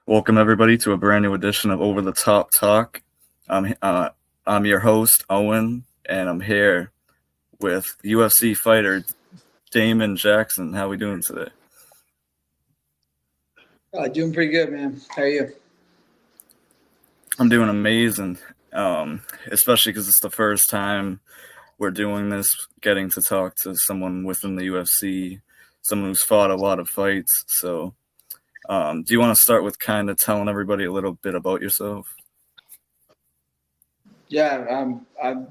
Welcome everybody to a brand new edition of Over the Top Talk. I'm your host Owen, and I'm here with UFC fighter Damon Jackson. How we doing today? Doing pretty good, man. How are you? I'm doing amazing, especially because it's the first time we're doing this, getting to talk to someone within the UFC, someone who's fought a lot of fights. So, do you want to start with kind of telling everybody a little bit about yourself? Yeah, I've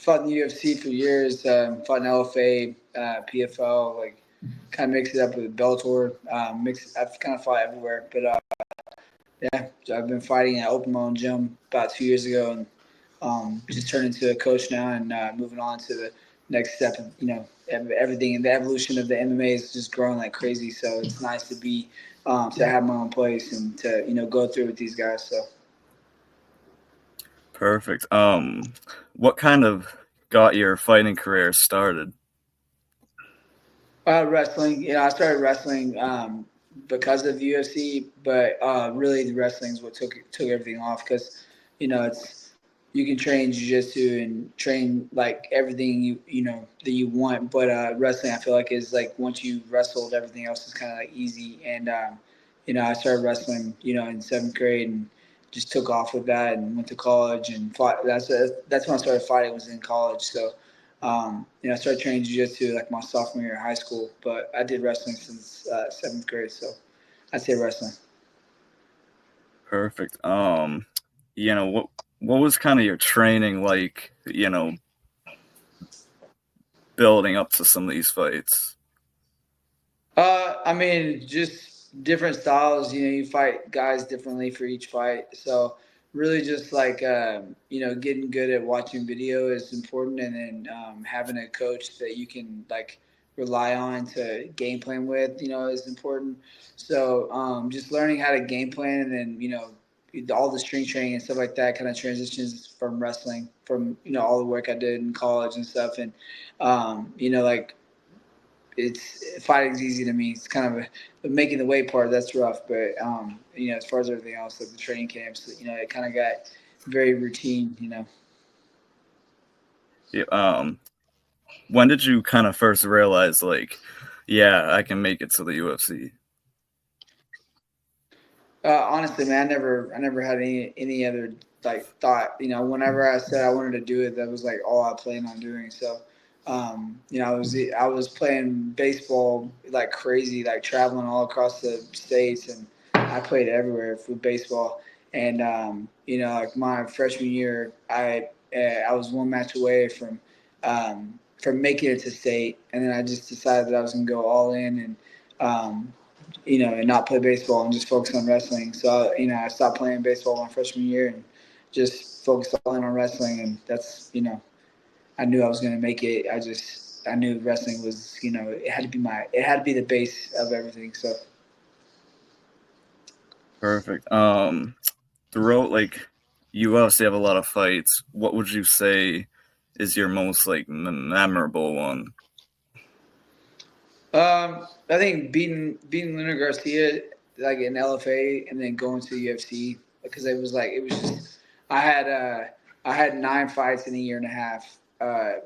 fought in the UFC for years. Fought in LFA, PFL, like kind of mix it up with Bellator. I've kind of fought everywhere, but yeah, so I've been fighting at Open my own gym about 2 years ago, and just turned into a coach now, and moving on to the next step. Of, everything and the evolution of the MMA is just growing like crazy. So it's nice to be to have my own place and to go through with these guys. So. Perfect. What kind of got your fighting career started? Wrestling. I started wrestling because of the UFC, but really the wrestling is what took everything off because it's you can train jiu-jitsu and train like everything that you want, but wrestling I feel like is like once you wrestled, everything else is kind of like easy. And I started wrestling in seventh grade and just took off with that and went to college and fought. That's when I started fighting, was in college. So I started training jiu-jitsu like my sophomore year of high school, but I did wrestling since seventh grade. So I'd say wrestling. Perfect. What was kind of your training like, building up to some of these fights? I mean, just different styles. You fight guys differently for each fight. So really, just like getting good at watching video is important, and then having a coach that you can like rely on to game plan with, is important. So just learning how to game plan, and then all the strength training and stuff like that kind of transitions from wrestling, from all the work I did in college and stuff, and like fighting's easy to me. It's kind of making the weight part that's rough, but as far as everything else, like the training camps, it kind of got very routine. Yeah, when did you kind of first realize, like, yeah, I can make it to the UFC? Honestly, man, I never had any other like thought. Whenever I said I wanted to do it, that was like all I planned on doing. So, I was playing baseball like crazy, like traveling all across the states, and I played everywhere for baseball. And like my freshman year, I was one match away from making it to state, and then I just decided that I was gonna go all in and. Um, and not play baseball and just focus on wrestling. So, I stopped playing baseball my freshman year and just focused all in on wrestling. And that's, I knew I was going to make it. I knew wrestling was, it had to be the base of everything. So, Perfect. Throughout, like, you obviously have a lot of fights. What would you say is your most like memorable one? I think beating Leonard Garcia like in LFA and then going to the UFC because it was just I had 9 fights in a year and a half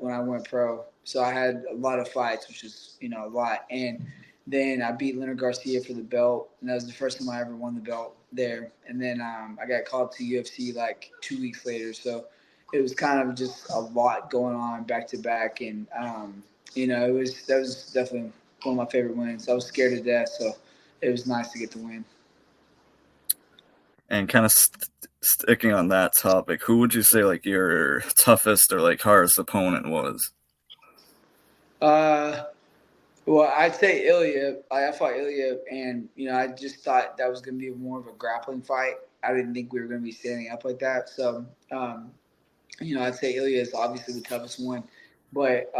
when I went pro, so I had a lot of fights, which is a lot. And then I beat Leonard Garcia for the belt, and that was the first time I ever won the belt there. And then I got called to UFC like 2 weeks later, so it was kind of just a lot going on back to back, and that was definitely one of my favorite wins. I was scared to death, so it was nice to get the win. And kind of sticking on that topic, who would you say like your toughest or like hardest opponent was? Uh, well, I'd say Ilya. I fought Ilya, and I just thought that was going to be more of a grappling fight. I didn't think we were going to be standing up like that. So, I'd say Ilya is obviously the toughest one, but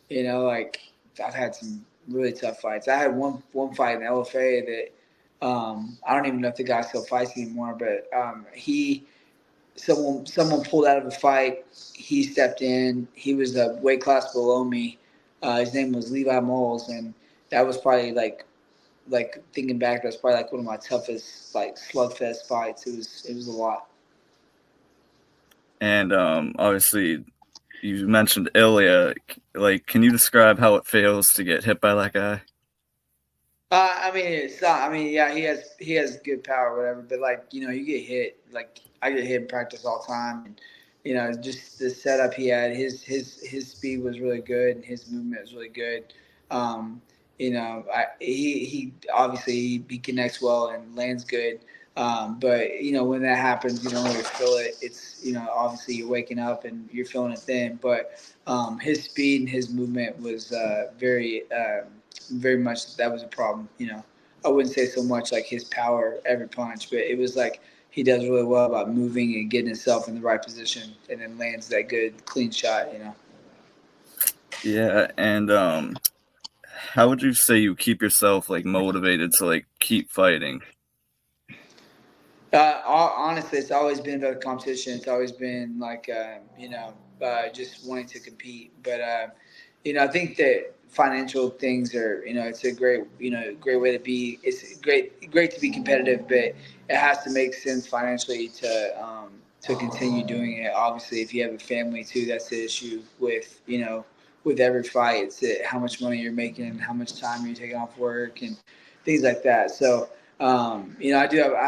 like I've had some really tough fights. I had one fight in LFA that I don't even know if the guy still fights anymore, but he someone pulled out of a fight. He stepped in. He was a weight class below me. His name was Levi Moles, and that was probably like like thinking back, that's probably like one of my toughest like slugfest fights. It was a lot. And obviously, you mentioned Ilya. Like, can you describe how it feels to get hit by that guy? I mean, it's not. I mean, yeah, he has good power, or whatever. But like, you get hit. Like I get hit in practice all the time, and just the setup he had. His speed was really good, and his movement was really good. Um, he obviously he connects well and lands good. But when that happens, you don't really feel it. It's obviously you're waking up and you're feeling it then. But his speed and his movement was very much that was a problem. I wouldn't say so much like his power every punch, but it was like he does really well about moving and getting himself in the right position, and then lands that good clean shot. Yeah, and how would you say you keep yourself like motivated to like keep fighting? Honestly, it's always been about competition. It's always been like just wanting to compete. But I think that financial things are it's a great way to be. It's great to be competitive, but it has to make sense financially to continue doing it. Obviously, if you have a family too, that's the issue with with every fight. It's how much money you're making, how much time you're taking off work, and things like that. So I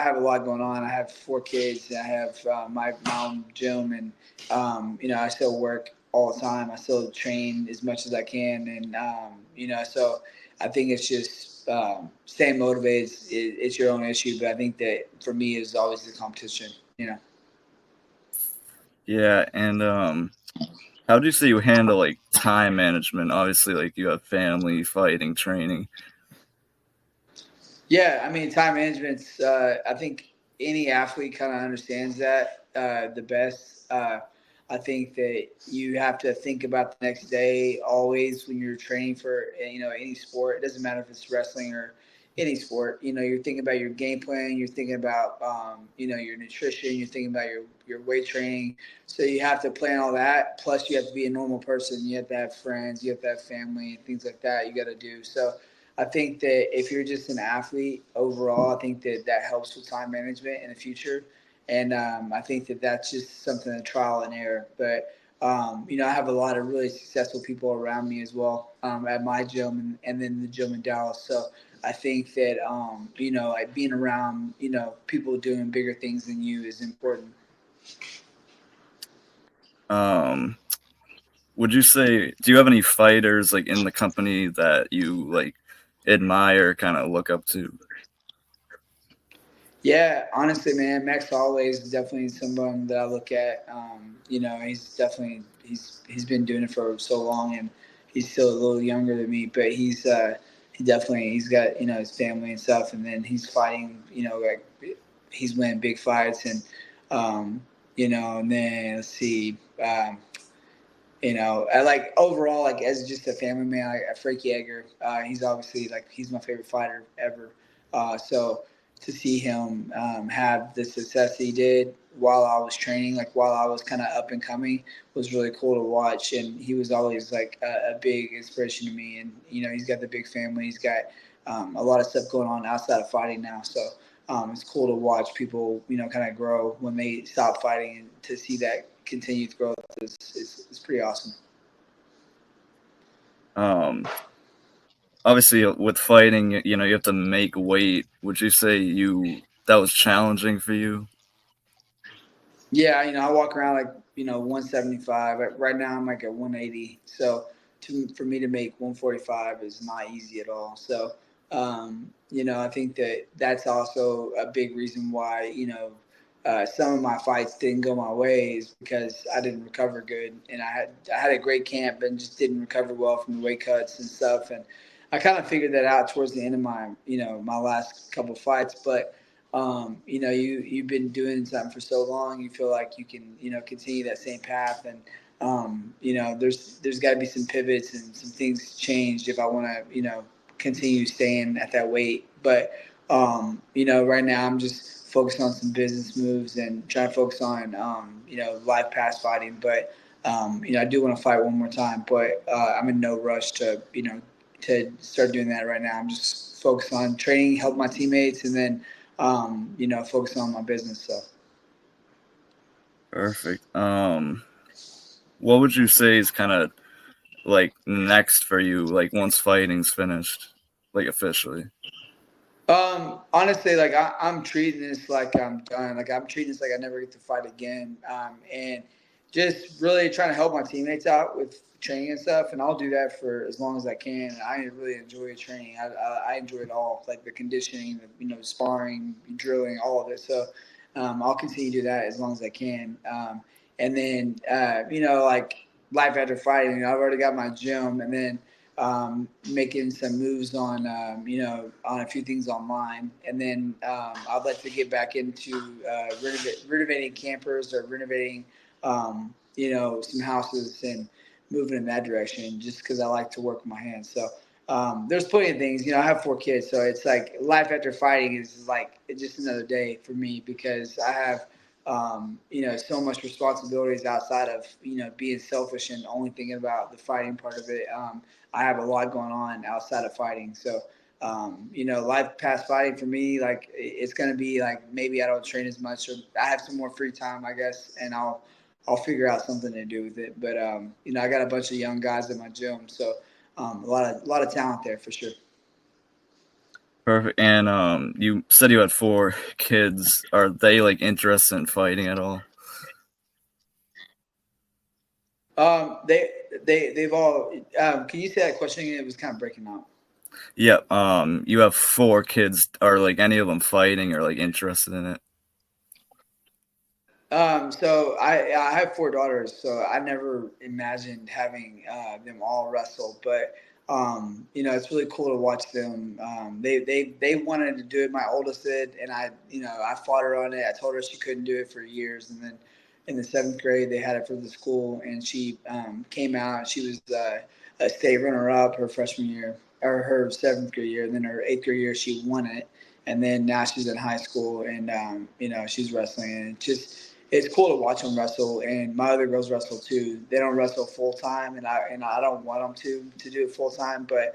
have a lot going on. I have 4 kids. I have my own gym, and I still work all the time. I still train as much as I can, and so I think it's just staying motivated. It's your own issue, but I think that for me is always the competition. Yeah, and how do you say you handle like time management? Obviously, like you have family, fighting, training. Yeah, I mean, time management's. I think any athlete kind of understands that the best. I think that you have to think about the next day always when you're training for any sport. It doesn't matter if it's wrestling or any sport. You're thinking about your game plan. You're thinking about your nutrition. You're thinking about your weight training. So you have to plan all that. Plus, you have to be a normal person. You have to have friends. You have to have family and things like that. You got to do so. I think that if you're just an athlete overall, I think that helps with time management in the future. And I think that that's just something of trial and error. But, I have a lot of really successful people around me as well at my gym and then the gym in Dallas. So I think that, like being around, people doing bigger things than you is important. Um, would you say, do you have any fighters like in the company that you like admire, kind of look up to? Yeah, honestly, man, Max Holloway is definitely someone that I look at. He's been doing it for so long, and he's still a little younger than me, but he's got his family and stuff, and then he's fighting. Like he's winning big fights, and and then let's see. I like overall, like as just a family man, like Frankie Edgar, he's obviously like he's my favorite fighter ever. So to see him have the success he did while I was training, like while I was kind of up and coming, was really cool to watch. And he was always like a big inspiration to me. And he's got the big family. He's got a lot of stuff going on outside of fighting now. So it's cool to watch people, kind of grow when they stop fighting, and to see that continued growth is pretty awesome. Um, obviously with fighting, you have to make weight. Would you say you that was challenging for you? Yeah, I walk around like 175. Right now I'm like at 180. So for me to make 145 is not easy at all. So I think that that's also a big reason why some of my fights didn't go my way is because I didn't recover good, and I had a great camp and just didn't recover well from the weight cuts and stuff. And I kind of figured that out towards the end of my last couple fights, but you've been doing something for so long, you feel like you can, continue that same path. And, there's got to be some pivots and some things changed if I want to, continue staying at that weight. But, right now I'm just focused on some business moves and trying to focus on, live pass fighting. But, I do want to fight one more time, but I'm in no rush to to start doing that right now. I'm just focused on training, help my teammates, and then focus on my business. So. Perfect. What would you say is kind of like next for you, like once fighting's finished, like officially? Honestly, like I'm treating this like I'm done. Like I'm treating this like I never get to fight again. And just really trying to help my teammates out with training and stuff. And I'll do that for as long as I can. I really enjoy training. I enjoy it all, like the conditioning, sparring, drilling, all of it. So I'll continue to do that as long as I can. And then like life after fighting, I've already got my gym, and then making some moves on on a few things online, and then I'd like to get back into renovating campers or renovating some houses and moving in that direction, just because I like to work with my hands. So there's plenty of things. I have 4 kids, so it's like life after fighting is like just another day for me, because I have so much responsibilities outside of being selfish and only thinking about the fighting part of it. I have a lot going on outside of fighting. So, life past fighting for me, like it's going to be like, maybe I don't train as much, or I have some more free time, I guess, and I'll figure out something to do with it. But, I got a bunch of young guys at my gym. So, a lot of talent there for sure. Perfect. And you said you had 4 kids. Are they like interested in fighting at all? They've all. Can you say that question again? It was kind of breaking out. Yep. You have 4 kids. Are like any of them fighting or like interested in it? So I have 4 daughters, so I never imagined having them all wrestle. But it's really cool to watch them. They wanted to do it. My oldest did, and I fought her on it. I told her she couldn't do it for years, and then in the 7th grade they had it for the school, and she came out. She was a state runner up her freshman year, or her 7th grade year, and then her 8th grade year she won it, and then now she's in high school, and she's wrestling, and it's cool to watch them wrestle. And my other girls wrestle too. They don't wrestle full time, and I don't want them to do it full time, but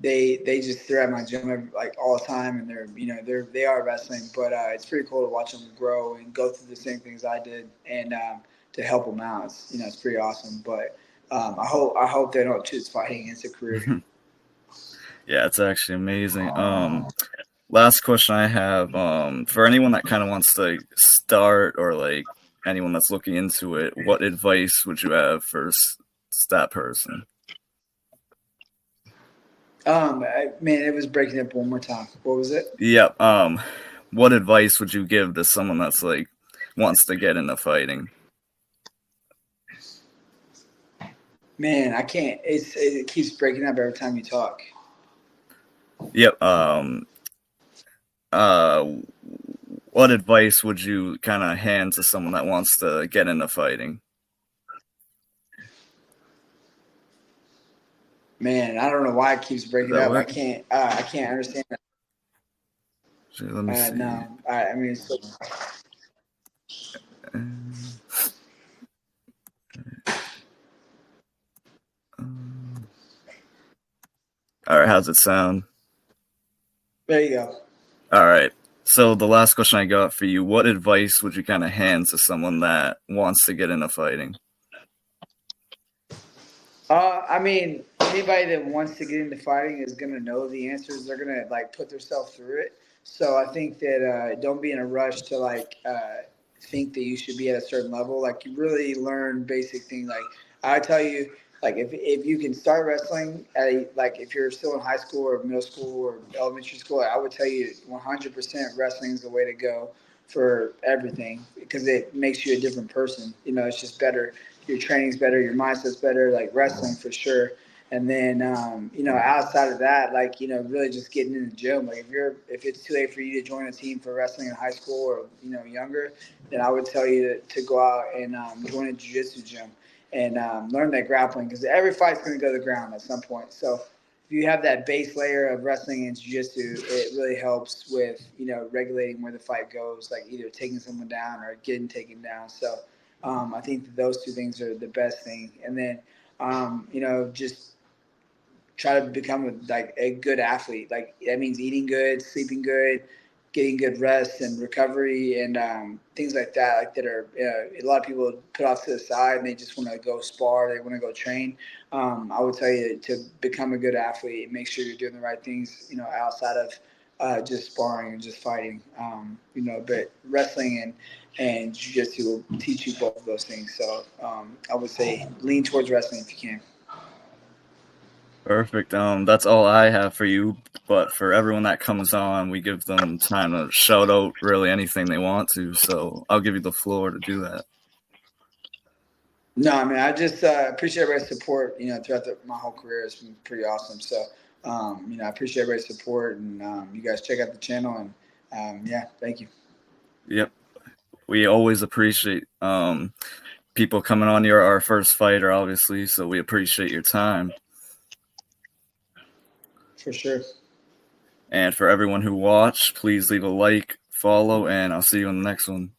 they're at my gym like all the time, and they are wrestling. But it's pretty cool to watch them grow and go through the same things I did, and to help them out. It's pretty awesome. But I hope they don't choose fighting as a career. Yeah, it's actually amazing. Last question I have, for anyone that kind of wants to start, or like anyone that's looking into it, what advice would you have for that person? Man, it was breaking up one more time. What was it? Yep. What advice would you give to someone that's like wants to get into fighting? Man, I can't. It keeps breaking up every time you talk. Yep. Uh, what advice would you kind of hand to someone that wants to get into fighting? Man, I don't know why it keeps Does breaking that up. I work? can't. I can't understand that. Let me see. No. I mean, All right, how's it sound? there you go. All right. So the last question I got for you, what advice would you kind of hand to someone that wants to get into fighting? I mean, anybody that wants to get into fighting is gonna know the answers. They're gonna like put themselves through it. So I think that don't be in a rush to like think that you should be at a certain level. Like you really learn basic things. Like I tell you, like if you can start wrestling at like if you're still in high school or middle school or elementary school, I would tell you 100% wrestling is the way to go for everything, because it makes you a different person. It's just better, your training's better, your mindset's better, like wrestling for sure. And then, outside of that, like, really just getting in the gym. Like if it's too late for you to join a team for wrestling in high school or, younger, then I would tell you to go out and join a jiu-jitsu gym and learn that grappling, because every fight's going to go to the ground at some point. So if you have that base layer of wrestling and jiu-jitsu, it really helps with, regulating where the fight goes, like either taking someone down or getting taken down. So I think that those two things are the best thing. And then, just try to become like a good athlete. Like that means eating good, sleeping good, getting good rest and recovery, and things like that. Like that are a lot of people put off to the side, and they just want to go spar, they want to go train. I would tell you to become a good athlete, make sure you're doing the right things, outside of just sparring and just fighting. But wrestling and jiu-jitsu will teach you both of those things. So I would say lean towards wrestling if you can. Perfect. That's all I have for you. But for everyone that comes on, we give them time to shout out really anything they want to. So I'll give you the floor to do that. No, I mean, I just appreciate everybody's support. Throughout my whole career, it's been pretty awesome. So, I appreciate everybody's support, and you guys check out the channel. And yeah, thank you. Yep. We always appreciate people coming on. You're our first fighter, obviously, so we appreciate your time. For sure. And for everyone who watched, please leave a like, follow, and I'll see you in the next one.